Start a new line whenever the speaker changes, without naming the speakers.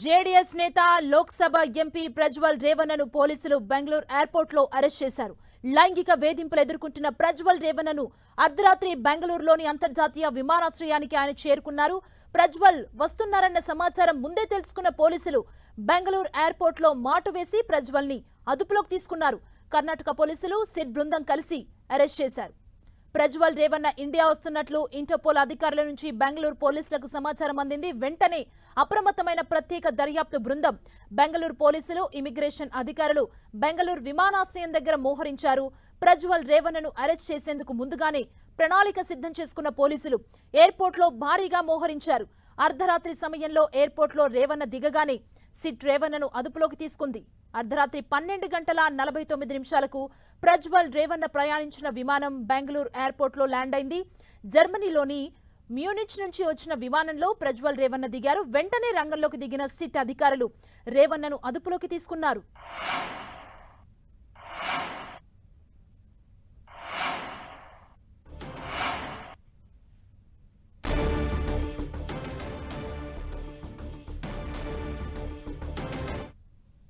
JDS నేత Lok Sabha MP Prajwal రేవణను పోలీసులు బెంగళూరు ఎయిర్పోర్ట్లో అరెస్ట్ చేశారు. లైంగిక వేధింపులు ఎదుర్కొంటున్న ప్రజ్వల్ రేవణను అర్ధరాత్రి బెంగళూరులోని అంతర్జాతీయ విమానాశ్రయానికి ఆయన చేరుకున్నారు. ప్రజ్వల్ వస్తున్నారన్న సమాచారం ముందే తెలుసుకున్న పోలీసులు బెంగళూరు ఎయిర్పోర్ట్లో మాటు వేసి ప్రజ్వల్ని అదుపులోకి తీసుకున్నారు. కర్ణాటక పోలీసులు సిట్ బృందం కలిసి అరెస్ట్ చేశారు. ప్రజ్వల్ రేవణ ఇండియా వస్తున్నట్లు ఇంటర్పోల్ అధికారుల నుంచి బెంగళూరు పోలీసులకు సమాచారం అందింది. వెంటనే అప్రమత్తమైన ప్రత్యేక దర్యాప్తు బృందం బెంగళూరు పోలీసులు, ఇమిగ్రేషన్ అధికారులు బెంగళూరు విమానాశ్రయం దగ్గర మోహరించారు. ప్రజ్వల్ రేవణను అరెస్ట్ చేసేందుకు ముందుగానే ప్రణాళిక సిద్ధం చేసుకున్న పోలీసులు ఎయిర్పోర్ట్లో భారీగా మోహరించారు. అర్ధరాత్రి సమయంలో ఎయిర్పోర్ట్లో రేవణ దిగగానే సిట్ రేవణను అదుపులోకి తీసుకుంది. అర్ధరాత్రి 12 గంటల 49 నిమిషాలకు ప్రజ్వల్ రేవణ ప్రయాణించిన విమానం బెంగళూరు ఎయిర్పోర్ట్లో ల్యాండ్ అయింది. జర్మనీలోని మ్యూనిచ్ నుంచి వచ్చిన విమానంలో ప్రజ్వల్ రేవణ దిగారు. వెంటనే రంగంలోకి దిగిన సిట్ అధికారులు రేవణను అదుపులోకి తీసుకున్నారు.